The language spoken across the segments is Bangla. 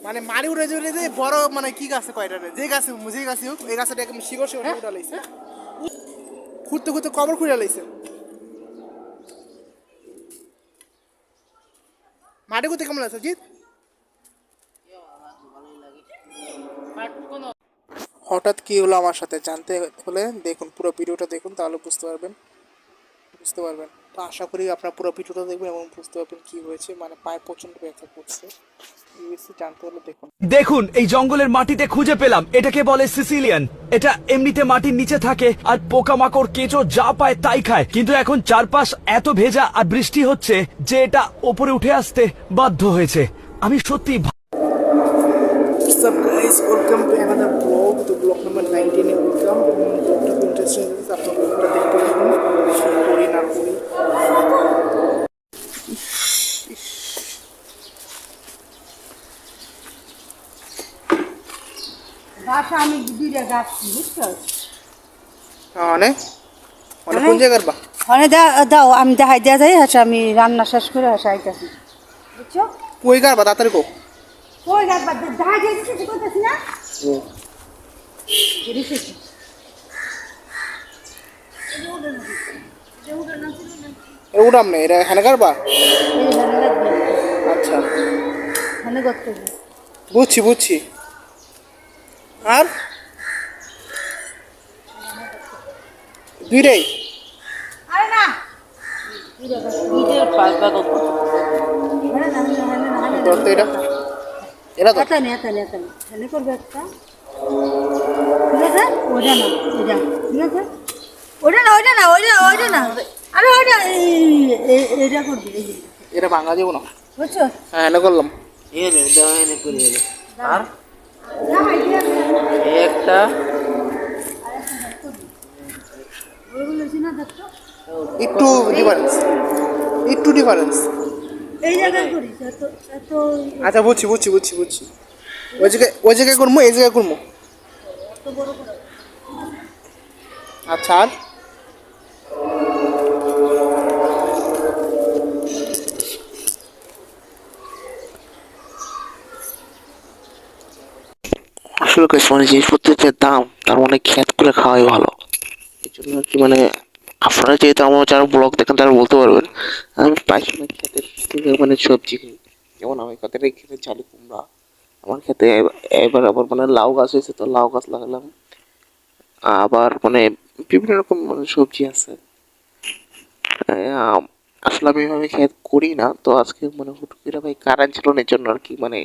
মানে মারি উঠে যে বড় মানে কি গাছে কয়টা রে যে গাছে হোক এই গাছটা একদম শিকড় উঠে লাইছে খুঁড়তে খুঁড়তে কবর খুঁড়ে লাইছে মাটি করতে কেমন আছে জিৎ হঠাৎ কি হলো আমার সাথে জানতে হলে দেখুন পুরো ভিডিওটা দেখুন তাহলে বুঝতে পারবেন তো আশা করি আপনারা পুরো ভিডিওটা দেখবেন এবং বুঝতে পারবেন কি হয়েছে মানে পায়ে প্রচন্ড ব্যথা করছে জানতে হলে দেখুন দেখুন এই জঙ্গলের মাটিতে খুঁজে পেলাম এটাকে বলে সিসিলিয়ান এটা এমনিতে মাটির নিচে থাকে আর পোকামাকড় কেঁচো যা পায় তাই খায় কিন্তু এখন চারপাশ এত ভেজা আর বৃষ্টি হচ্ছে যে এটা ওপরে উঠে আসতে বাধ্য হয়েছে আমি সত্যি What's up guys, welcome to another vlog, to vlog number 19 A welcome vlogটা খুব ইন্টারেস্টিং হয়েছে আপনারা vlogটা দেখতে থাকুন করি না করি বাসা আমি দুইটা যাচ্ছি বুঝছো মানে মানে কোন জায়গার বা মানে দাও আমি দেখাই দেওয়া যাই আচ্ছা আমি রান্না শেষ করে আসা আইতাছি বুঝছো কই গার বা তাড়াতাড়ি কো কই গাছ বাদ দেখাই দিয়েছি করতেছি না ও রিসেছি এউডাম না এটা এখানে গার বা আচ্ছা মানে করতে বুঝছি আর দুইটাই আরে না করতে এটা এরা তো এত নেই এখানে করবে একটা ঠিক আছে ওটা না এটা ঠিক আছে ওটা না আরে ওটা এটা করবি এই যে এটা ভাঙা যাবো না বুঝছো হ্যাঁ এনে করলাম আর দেখাই দিয়েছি একটা ওইগুলো চিনা দেখছো একটু ডিফারেন্স এই জায়গায় করিস এত আচ্ছা বুঝছি ওই জায়গায় করবো এই জায়গায় করবো বড় করে আচ্ছা আর আসলে মানে জিনিসপত্রের যে দাম তার মানে খেত করে খাওয়াই ভালো এই জন্য আর কি মানে আপনারা যেহেতু আমার যারা ব্লগ দেখেন তারা বলতে পারবেন আমি পাইকারি খেতের থেকে মানে সবজি কিনি যেমন আমি খেতের খেতে চালু কুমড়া আমার খেতে এবার আবার মানে লাউ গাছ হয়েছে তো লাউ গাছ লাগালাম আবার মানে বিভিন্ন রকম মানে সবজি আছে আসলে আমি এভাবে খেত করি না তো আজকে মানে হুট করে ভাই কারেন্ট ছিল না এর জন্য আর কি মানে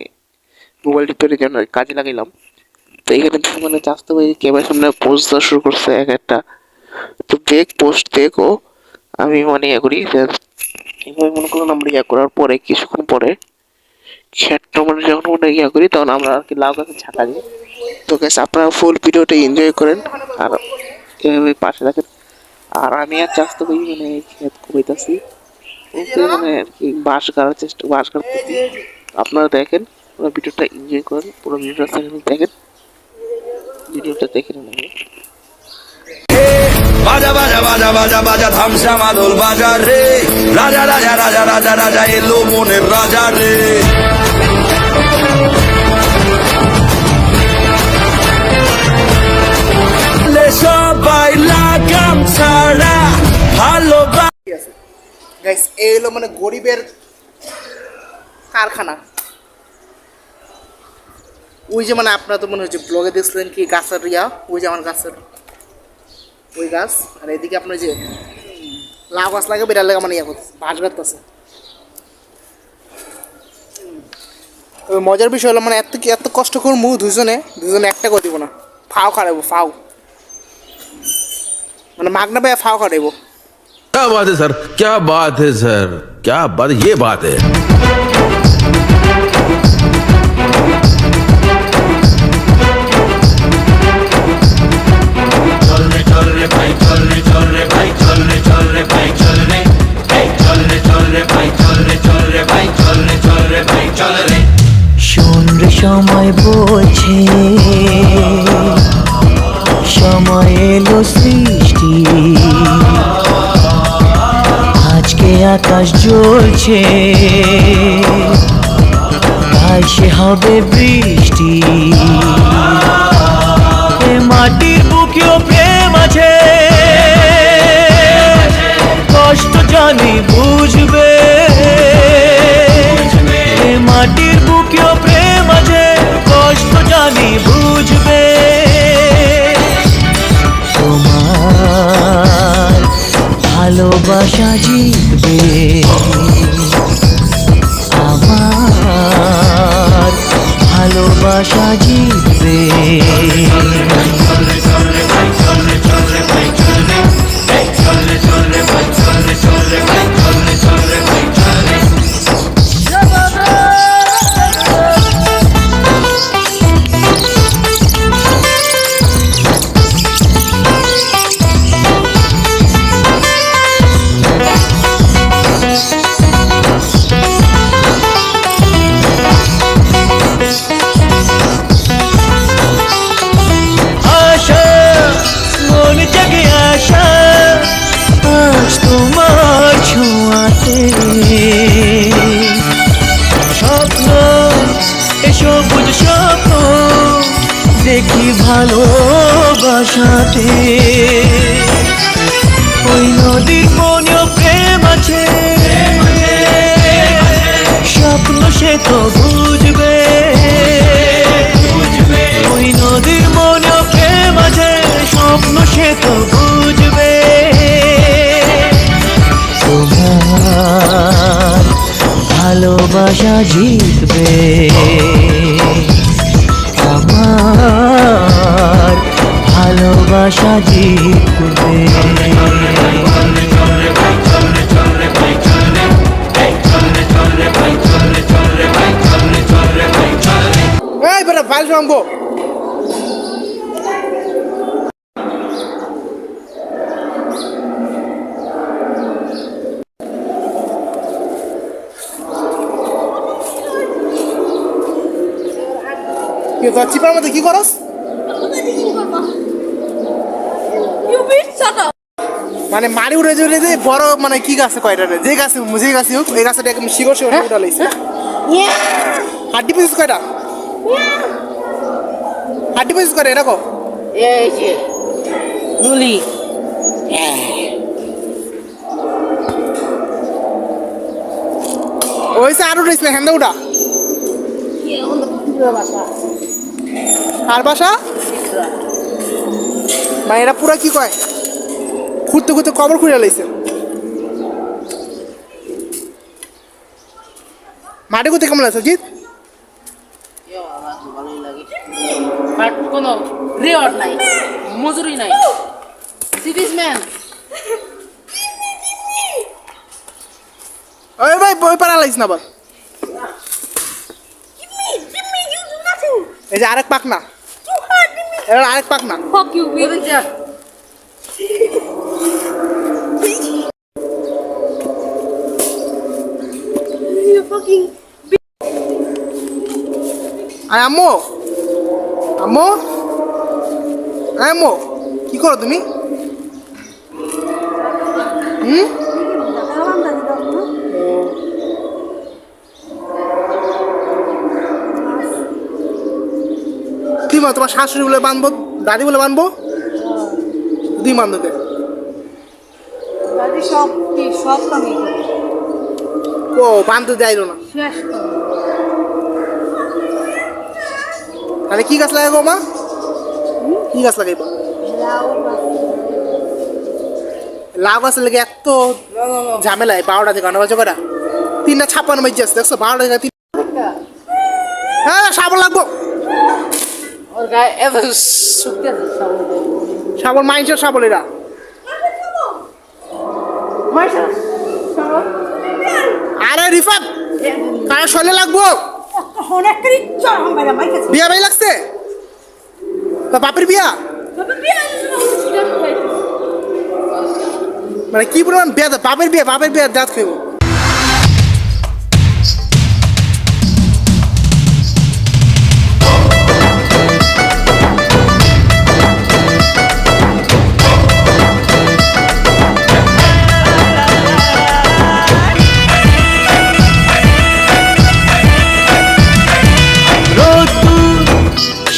মোবাইল রিপেয়ারের জন্য কাজে লাগাইলাম তো এখানে মানে চাষতে ভাই ক্যামেরার সামনে পোস্ট দেওয়া শুরু করছে এক একটা তো পোস্ট দেখো আমি মানে ইয়ে করি এইভাবে মনে করলাম আমরা ইয়া করার পরে কিছুক্ষণ পরে খেতটা মানে যখন আমরা ইয়া করি তখন আমরা আর কি লাউ গাছে ছাটা দিই তো গ্যাস আপনারা ফুল ভিডিওটা এনজয় করেন আর এভাবে পাশে থাকেন আর আমি আর চাষতে ভাই মানে খেত কমাইতেছি মানে আর কি বাঁশ কাটতেছি আপনারা দেখেন পুরো ভিডিওটা এনজয় করেন পুরো ভিডিওটা দেখে নেন বাজা বাজা বাজা বাজা বাজা থামসা মাদল বাজা রে রাজা রাজা রাজা রাজা রাজা এলো মনের রাজা রে সবাই লাগাম ছাড়া ভালো গাইস এই হলো মানে গরিবের কারখানা ওই যে মানে আপনারা তো মনে হচ্ছে ব্লগে দেখছিলেন কি গাছের ওই যে আমার গাছের ওই গাছ আর এদিকে আপনার যে লাউ গাছ লাগে বেড়ার লাগা মানে করতেছে বাঁশ গাড়তেছে তবে মজার বিষয় হলো মানে এত কষ্ট করবো দুজনে একটা করে দিব না ফাও খাড়াবো মানে মাগনা পায়ে ফাও খাড়াইবো क्या बात है सर क्या बात ये बात है শোন রে সময় বলছে সময় এলো সৃষ্টি আজকে আকাশ জ্বলছে তাই সে হবে বৃষ্টি। এ মাটির বুকেও প্রেম আছে, কষ্ট জানি বুঝবে। এ মাটির বুকেও প্রেম আছে, কষ্ট জানি বুঝবে। তোমার ভালোবাসা জিতবে, আমার ভালোবাসা জিতবে। আশা মন জাগে আশা, আজ তোমার ছোঁয়াতে। স্বপ্ন এসো বুঝ স্বপ্ন দেখি ভালোবাসাতে। ওই নদীর মনেও প্রেম আছে, স্বপ্ন সে তো বুঝবে। ওই নদীর মনেও প্রেম আছে, স্বপ্ন সে তো বুঝবে। তোমার ভালোবাসা জিতবে, আমার ভালোবাসা জিতবে। এই বেটা ফাইল রাখবো। চিপার মধ্যে কি করস? মানে মারি উড়ে জড়ে দিয়ে বড় মানে কি গাছে কয়টা রে? যে গাছে হোক এই গাছটা একদম শিকড় উঠা লাইছে। হাড্ডি পিস কয়টা? হাড্ডি পিস করে এরকম এই যে নুলি ওইসে আরো রয়েছে হ্যান্ডা উঠা। আর বাসা মানে এরা পুরা কি কয় খুঁড়তে খুঁড়তে কবর খুঁড়ে লাইছে। মাটি কোথায় কেমন আছে জিৎ? ভালোই লাগে, বাট কোনো রিওয়ার্ড নাই, মজুরি নাই। সিরিজ ম্যান ওই ভাই বই পারা লাইছ না আবার। এই যে আরেক পাক না, এরা আরেক পাক না। আয় আম্মু, আম্মু, আয় আম্মু, কি করো তুমি? কি মা তোমার শাশুড়ি বলে বানবো, দাদি বলে বানবো, দুই বান্ধবকে সব কি সব কামই করে ও বান্ধব যাইলো না। শেষ করে তাহলে কি গাছ লাগাবো মা? কি গাছ লাগাইবো? লাউ গাছের লেগে এত ঝামেলায় 12টা থেকে 9 বাজে করা 3:56 বাজে আছে দেখছো? 12টা থেকে 3 হ্যাঁ সাবল লাগবো। ওর গায়ে এত শুকতে আছে সাবল মাইন্সের সাবল এরা। আরে রিফাত কার শরীরে লাগবো? অনেক চল আমরা মাইকেছে বিয়া ভাই লাগছে তা বাপের বিয়া মানে কি পরিমাণ বিয়া? বাপের বিয়া দাঁত খাইব।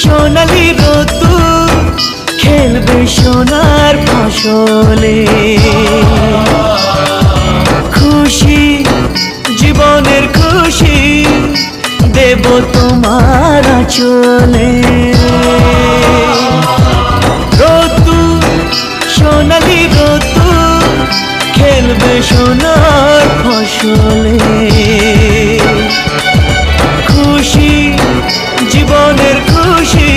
সোনালি রোদ্দুর খেলবে সোনার ফসলে খুশি জীবনের খুশি দেব তোমার আঁচলে রোদ্দুর সোনালি রোদ্দুর খেলবে সোনার ফসলে খুশি জীবনের খুশি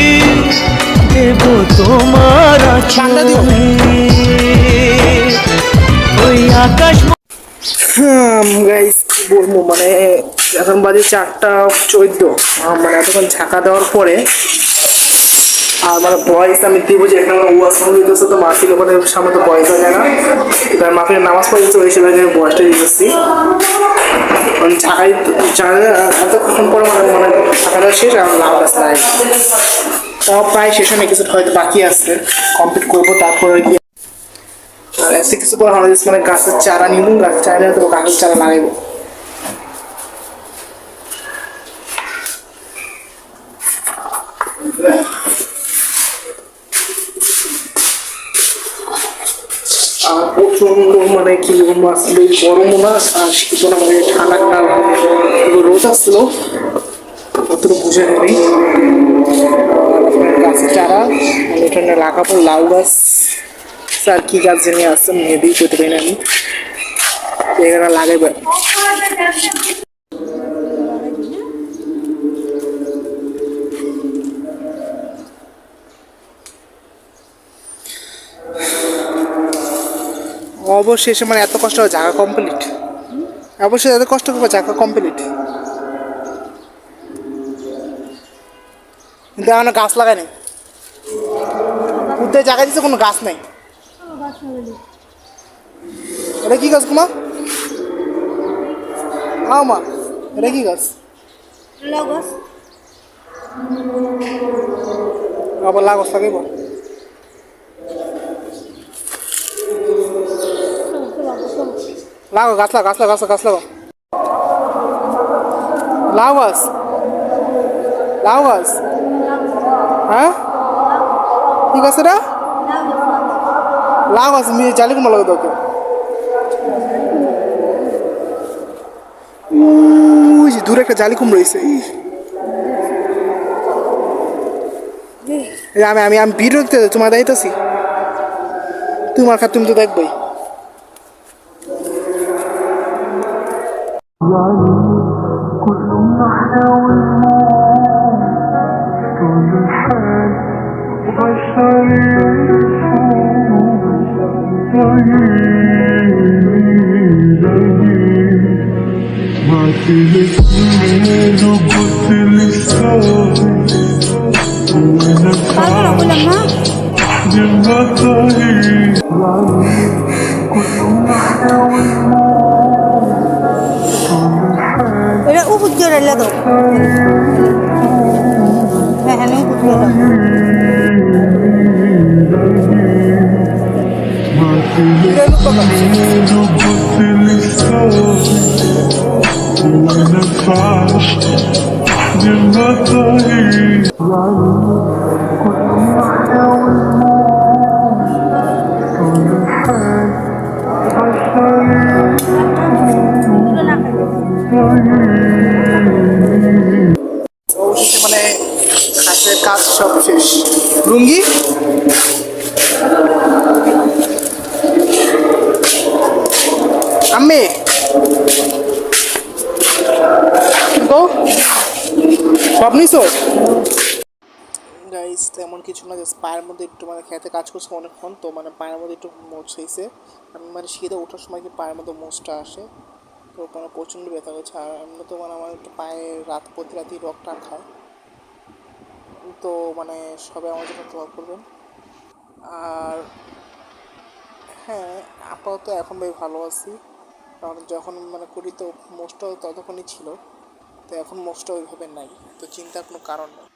দেব তোমার আঁচলে ওই আকাশ গাইস কি বলবো, মানে এখন বাজে 4:14, মানে এতক্ষণ ঝাঁকা দেওয়ার পরে আর মানে বয়স আমি দিব যে একটা আমার ওয়াশরুম দিতেছে, তো মাফির ওখানে সামনে তো বয়স হয় না, তার মাফির নামাজ পড়েছে ওই হিসেবে আমি বয়সটা দিতেছি। ঝাঁকাই এতক্ষণ পরে মানে ঝাঁকাটা শেষ আর লাউ গাছ নাই, তাও প্রায় শেষ হয়, কিছু হয়তো বাকি আছে, কমপ্লিট করবো তারপরে গিয়ে আর এসে কিছু পর আমাদের মানে গাছের চারা নিব, গাছের চারা নিয়ে তো গাছের চারা লাগাইবো। আর প্রচন্ড মানে কি বলবো, আসলে গরমও না আর শীত না, মানে ঠান্ডা ঠান্ডা রোদ আসছিল, অতটা বুঝে নেই। গাছের চারা মানে এটা লাগাবো, লাউ গাছ আর কি গাছ জানি আসছে মেয়েদের করতে পারি না, আমি এখানে লাগাইবো। অবশেষে মানে এত কষ্ট হবে জায়গা কমপ্লিট, অবশ্যই এত কষ্ট করবো জায়গা কমপ্লিট, কিন্তু আমার গাছ লাগাই নাই, উদ্যোগ জায়গা দিচ্ছে কোনো গাছ নাই। এটা কি গাছ কুমা? হ্যাঁ মা, এটা কি গাছ? আবার লাগস লাগাইব, লাগো গাছ লাগো, গাছ লাগো, গাছ লাগো, গাছ লাগো, লাউ গাছ, লাউ গাছ, হ্যাঁ ঠিক আছে রে, লাউ গাছ মেয়ে জালি কুমা লাগে তোকে, দূরে একটা জালি কুম রয়েছে। আমি আমি আমি ভিডিও দিতে তোমার দায়িত্বছি, তোমার খাত তুমি তো দেখবই। এটা উপর দিয়ে রাখলে তো হ্যাঁ হ্যাঁ উপর দিয়ে দাও। অবশেষে মানে খাসের কাজ সব শেষ। লুঙ্গি আম্মি তো সব নিছো গাইস, তেমন কিছু না, জাস্ট পায়ের মধ্যে একটু মানে খেতে কাজ করছে অনেকক্ষণ, তো মানে পায়ের মধ্যে একটু মোচ হয়েছে। আমি মানে শীতে ওঠার সময় কি পায়ের মধ্যে মোচটা আসে, তো মানে প্রচণ্ড ব্যথা হচ্ছে। আর এমনি তো মানে আমার একটু পায়ে প্রতি রাতেই রক টান খায়, তো মানে সবাই আমার জন্য দোয়া করবেন। আর হ্যাঁ, আপাতত এখন ভাই ভালো আছি, কারণ যখন মানে করি তো মোচটাও ততক্ষণই ছিল, তো এখন মোচটা ওইভাবে নাই, তো চিন্তার কোনো কারণ নেই।